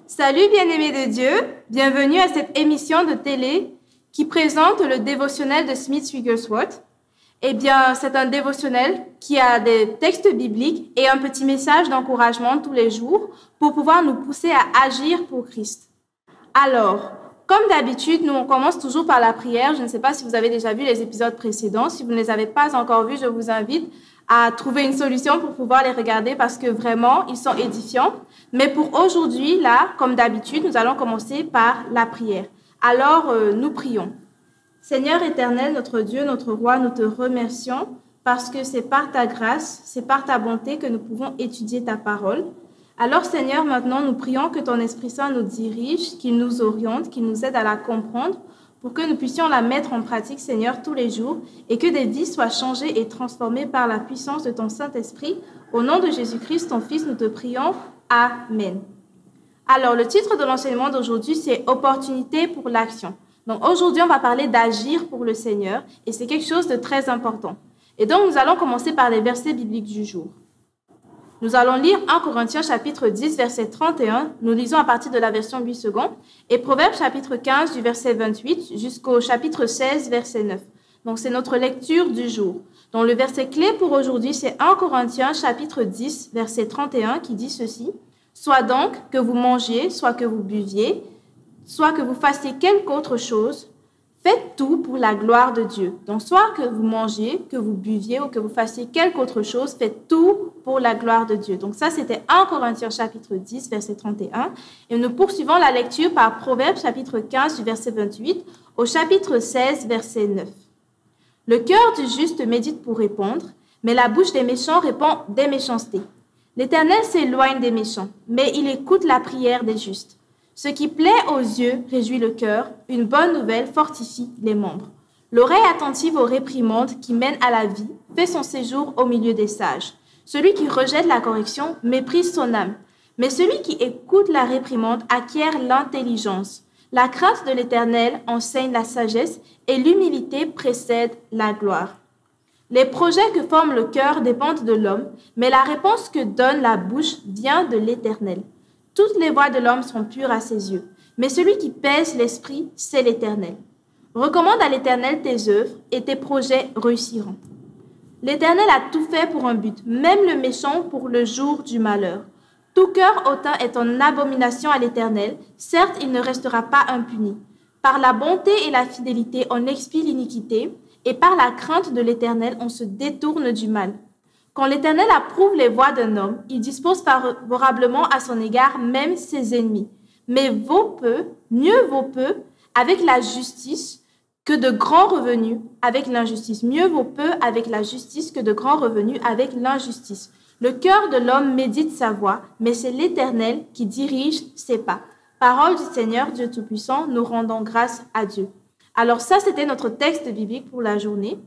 Salut bien-aimés de Dieu, bienvenue à cette émission de télé qui présente le dévotionnel de Smith Wigglesworth. Eh bien, c'est un dévotionnel qui a des textes bibliques et un petit message d'encouragement tous les jours pour pouvoir nous pousser à agir pour Christ. Alors, comme d'habitude, nous on commence toujours par la prière. Je ne sais pas si vous avez déjà vu les épisodes précédents. Si vous ne les avez pas encore vus, je vous invite à trouver une solution pour pouvoir les regarder parce que vraiment, ils sont édifiants. Mais pour aujourd'hui, là, comme d'habitude, nous allons commencer par la prière. Alors, nous prions. Seigneur éternel, notre Dieu, notre Roi, nous te remercions parce que c'est par ta grâce, c'est par ta bonté que nous pouvons étudier ta parole. Alors, Seigneur, maintenant, nous prions que ton Esprit Saint nous dirige, qu'il nous oriente, qu'il nous aide à la comprendre pour que nous puissions la mettre en pratique, Seigneur, tous les jours et que des vies soient changées et transformées par la puissance de ton Saint-Esprit. Au nom de Jésus-Christ, ton Fils, nous te prions. Amen. Alors, le titre de l'enseignement d'aujourd'hui, c'est « Opportunité pour l'action ». Donc, aujourd'hui, on va parler d'agir pour le Seigneur et c'est quelque chose de très important. Et donc, nous allons commencer par les versets bibliques du jour. Nous allons lire 1 Corinthiens chapitre 10, verset 31. Nous lisons à partir de la version 8 secondes. Et Proverbes chapitre 15 du verset 28 jusqu'au chapitre 16, verset 9. Donc, c'est notre lecture du jour. Donc, le verset clé pour aujourd'hui, c'est 1 Corinthiens chapitre 10, verset 31 qui dit ceci. « Soit donc que vous mangiez, soit que vous buviez, soit que vous fassiez quelque autre chose, faites tout pour la gloire de Dieu. » Donc, soit que vous mangiez, que vous buviez ou que vous fassiez quelque autre chose, faites tout pour la gloire de Dieu. Donc, ça, c'était 1 Corinthiens chapitre 10, verset 31. Et nous poursuivons la lecture par Proverbes chapitre 15 du verset 28 au chapitre 16, verset 9. « Le cœur du juste médite pour répondre, mais la bouche des méchants répond des méchancetés. L'Éternel s'éloigne des méchants, mais il écoute la prière des justes. Ce qui plaît aux yeux réjouit le cœur, une bonne nouvelle fortifie les membres. L'oreille attentive aux réprimandes qui mènent à la vie fait son séjour au milieu des sages. Celui qui rejette la correction méprise son âme, mais celui qui écoute la réprimande acquiert l'intelligence. La crainte de l'Éternel enseigne la sagesse et l'humilité précède la gloire. Les projets que forme le cœur dépendent de l'homme, mais la réponse que donne la bouche vient de l'Éternel. Toutes les voies de l'homme sont pures à ses yeux, mais celui qui pèse l'esprit, c'est l'Éternel. Recommande à l'Éternel tes œuvres et tes projets réussiront. L'Éternel a tout fait pour un but, même le méchant pour le jour du malheur. Tout cœur hautain est en abomination à l'Éternel, certes il ne restera pas impuni. Par la bonté et la fidélité, on expie l'iniquité, et par la crainte de l'Éternel, on se détourne du mal. Quand l'Éternel approuve les voies d'un homme, il dispose favorablement à son égard même ses ennemis. Mais mieux vaut peu avec la justice que de grands revenus avec l'injustice. Mieux vaut peu avec la justice que de grands revenus avec l'injustice. Le cœur de l'homme médite sa voie, mais c'est l'Éternel qui dirige ses pas. Parole du Seigneur, Dieu Tout-Puissant, nous rendons grâce à Dieu. Alors ça, c'était notre texte biblique pour la journée.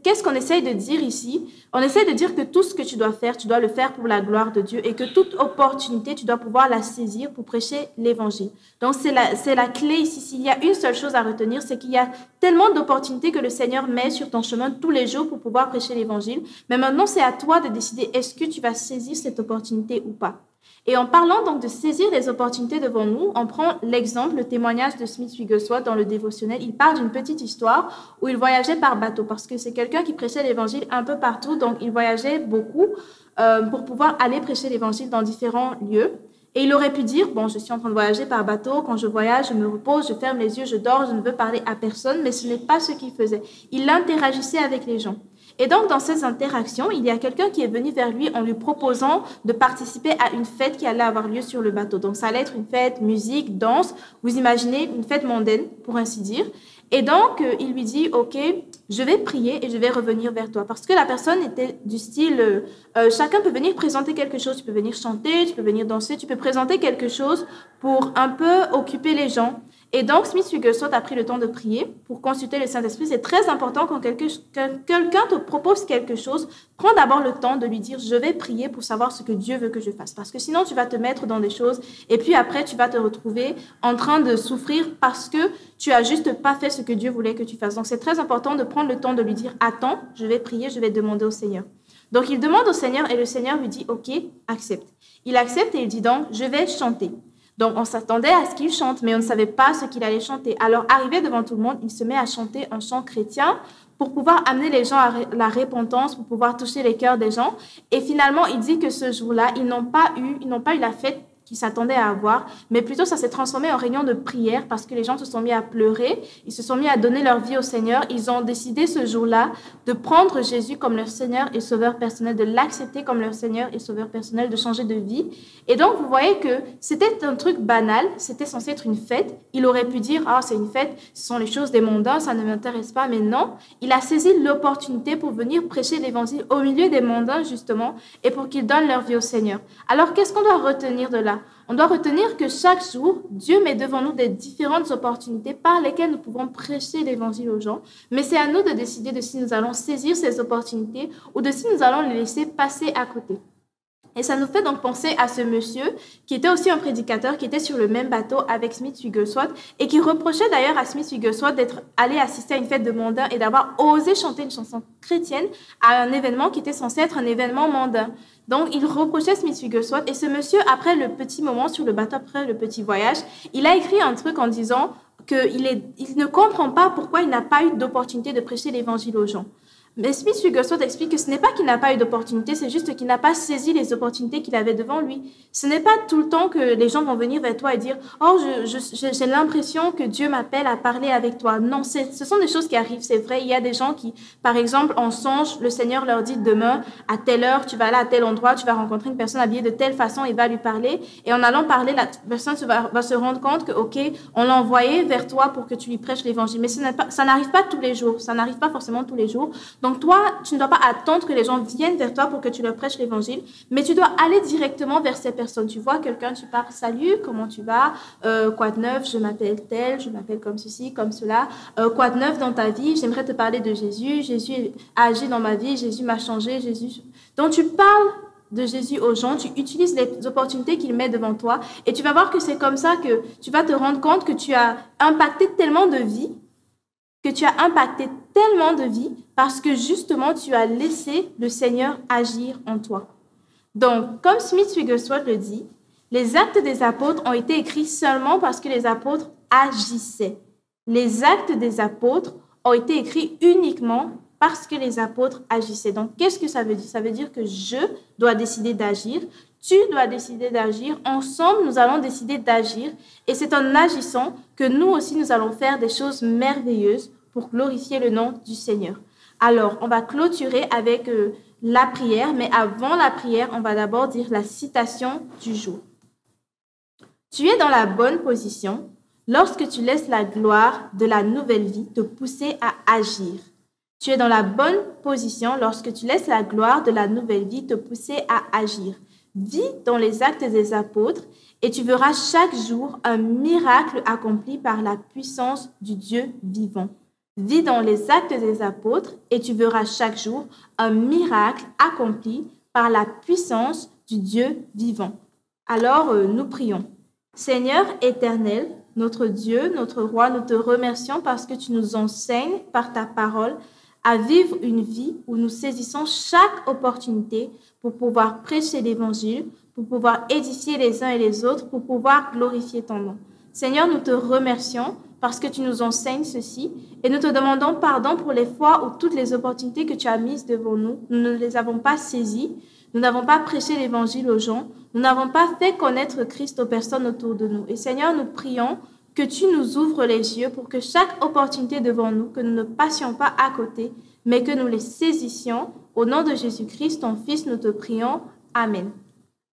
Qu'est-ce qu'on essaye de dire ici? On essaye de dire que tout ce que tu dois faire, tu dois le faire pour la gloire de Dieu et que toute opportunité, tu dois pouvoir la saisir pour prêcher l'Évangile. Donc, c'est la clé ici. S'il y a une seule chose à retenir, c'est qu'il y a tellement d'opportunités que le Seigneur met sur ton chemin tous les jours pour pouvoir prêcher l'Évangile. Mais maintenant, c'est à toi de décider est-ce que tu vas saisir cette opportunité ou pas. Et en parlant donc de saisir les opportunités devant nous, on prend l'exemple, le témoignage de Smith Wigglesworth dans le dévotionnel. Il parle d'une petite histoire où il voyageait par bateau parce que c'est quelqu'un qui prêchait l'évangile un peu partout. Donc, il voyageait beaucoup pour pouvoir aller prêcher l'évangile dans différents lieux. Et il aurait pu dire, bon, je suis en train de voyager par bateau, quand je voyage, je me repose, je ferme les yeux, je dors, je ne veux parler à personne. Mais ce n'est pas ce qu'il faisait. Il interagissait avec les gens. Et donc, dans ces interactions, il y a quelqu'un qui est venu vers lui en lui proposant de participer à une fête qui allait avoir lieu sur le bateau. Donc, ça allait être une fête, musique, danse. Vous imaginez une fête mondaine, pour ainsi dire. Et donc, il lui dit, OK, je vais prier et je vais revenir vers toi. Parce que la personne était du style, chacun peut venir présenter quelque chose. Tu peux venir chanter, tu peux venir danser, tu peux présenter quelque chose pour un peu occuper les gens. Et donc, Smith Wigglesworth a pris le temps de prier pour consulter le Saint-Esprit. C'est très important quand quelqu'un te propose quelque chose, prends d'abord le temps de lui dire « je vais prier pour savoir ce que Dieu veut que je fasse ». Parce que sinon, tu vas te mettre dans des choses et puis après, tu vas te retrouver en train de souffrir parce que tu as juste pas fait ce que Dieu voulait que tu fasses. Donc, c'est très important de prendre le temps de lui dire « attends, je vais prier, je vais demander au Seigneur ». Donc, il demande au Seigneur et le Seigneur lui dit « ok, accepte ». Il accepte et il dit donc « je vais chanter ». Donc, on s'attendait à ce qu'il chante, mais on ne savait pas ce qu'il allait chanter. Alors, arrivé devant tout le monde, il se met à chanter un chant chrétien pour pouvoir amener les gens à la repentance, pour pouvoir toucher les cœurs des gens. Et finalement, il dit que ce jour-là, ils n'ont pas eu la fête qu'ils s'attendaient à avoir, mais plutôt ça s'est transformé en réunion de prière parce que les gens se sont mis à pleurer, ils se sont mis à donner leur vie au Seigneur. Ils ont décidé ce jour-là de prendre Jésus comme leur Seigneur et Sauveur personnel, de l'accepter comme leur Seigneur et Sauveur personnel, de changer de vie. Et donc, vous voyez que c'était un truc banal, c'était censé être une fête. Il aurait pu dire, ah, c'est une fête, ce sont les choses des mondains, ça ne m'intéresse pas, mais non. Il a saisi l'opportunité pour venir prêcher l'évangile au milieu des mondains, justement, et pour qu'ils donnent leur vie au Seigneur. Alors, qu'est-ce qu'on doit retenir de là? On doit retenir que chaque jour, Dieu met devant nous des différentes opportunités par lesquelles nous pouvons prêcher l'évangile aux gens. Mais c'est à nous de décider de si nous allons saisir ces opportunités ou de si nous allons les laisser passer à côté. Et ça nous fait donc penser à ce monsieur qui était aussi un prédicateur, qui était sur le même bateau avec Smith Wigglesworth et qui reprochait d'ailleurs à Smith Wigglesworth d'être allé assister à une fête de mondains et d'avoir osé chanter une chanson chrétienne à un événement qui était censé être un événement mondain. Donc, il reprochait Smith Wigglesworth et ce monsieur, après le petit moment sur le bateau, après le petit voyage, il a écrit un truc en disant qu'il ne comprend pas pourquoi il n'a pas eu d'opportunité de prêcher l'évangile aux gens. Mais Smith Wigglesworth explique que ce n'est pas qu'il n'a pas eu d'opportunité, c'est juste qu'il n'a pas saisi les opportunités qu'il avait devant lui. Ce n'est pas tout le temps que les gens vont venir vers toi et dire « Oh, j'ai l'impression que Dieu m'appelle à parler avec toi. » Non, ce sont des choses qui arrivent, c'est vrai. Il y a des gens qui, par exemple, en songe, le Seigneur leur dit « Demain, à telle heure, tu vas aller à tel endroit, tu vas rencontrer une personne habillée de telle façon et va lui parler. » Et en allant parler, la personne va se rendre compte que, OK, on l'a envoyé vers toi pour que tu lui prêches l'évangile. Mais ça n'arrive pas tous les jours. Ça n'arrive pas forcément tous les jours. Donc, toi, tu ne dois pas attendre que les gens viennent vers toi pour que tu leur prêches l'évangile, mais tu dois aller directement vers ces personnes. Tu vois quelqu'un, tu parles, salut, comment tu vas? Quoi de neuf? Je m'appelle tel, je m'appelle comme ceci, comme cela. Quoi de neuf dans ta vie? J'aimerais te parler de Jésus. Jésus a agi dans ma vie, Jésus m'a changé, Jésus. Donc, tu parles de Jésus aux gens, tu utilises les opportunités qu'il met devant toi et tu vas voir que c'est comme ça que tu vas te rendre compte que tu as impacté tellement de vies, parce que justement, tu as laissé le Seigneur agir en toi. Donc, comme Smith Wigglesworth le dit, les actes des apôtres ont été écrits seulement parce que les apôtres agissaient. Les actes des apôtres ont été écrits uniquement parce que les apôtres agissaient. Donc, qu'est-ce que ça veut dire? Ça veut dire que je dois décider d'agir, tu dois décider d'agir, ensemble, nous allons décider d'agir. Et c'est en agissant que nous aussi, nous allons faire des choses merveilleuses pour glorifier le nom du Seigneur. Alors, on va clôturer avec la prière, mais avant la prière, on va d'abord dire la citation du jour. Tu es dans la bonne position lorsque tu laisses la gloire de la nouvelle vie te pousser à agir. Tu es dans la bonne position lorsque tu laisses la gloire de la nouvelle vie te pousser à agir. Vis dans les actes des apôtres et tu verras chaque jour un miracle accompli par la puissance du Dieu vivant. Vis dans les actes des apôtres et tu verras chaque jour un miracle accompli par la puissance du Dieu vivant. Alors, nous prions. Seigneur éternel, notre Dieu, notre Roi, nous te remercions parce que tu nous enseignes par ta parole à vivre une vie où nous saisissons chaque opportunité pour pouvoir prêcher l'Évangile, pour pouvoir édifier les uns et les autres, pour pouvoir glorifier ton nom. Seigneur, nous te remercions parce que tu nous enseignes ceci et nous te demandons pardon pour les fois où toutes les opportunités que tu as mises devant nous, nous ne les avons pas saisies, nous n'avons pas prêché l'Évangile aux gens, nous n'avons pas fait connaître Christ aux personnes autour de nous. Et Seigneur, nous prions que tu nous ouvres les yeux pour que chaque opportunité devant nous, que nous ne passions pas à côté, mais que nous les saisissions. Au nom de Jésus-Christ, ton Fils, nous te prions. Amen.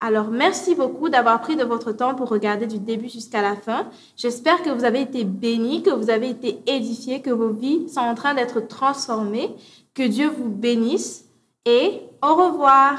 Alors, merci beaucoup d'avoir pris de votre temps pour regarder du début jusqu'à la fin. J'espère que vous avez été bénis, que vous avez été édifiés, que vos vies sont en train d'être transformées. Que Dieu vous bénisse et au revoir.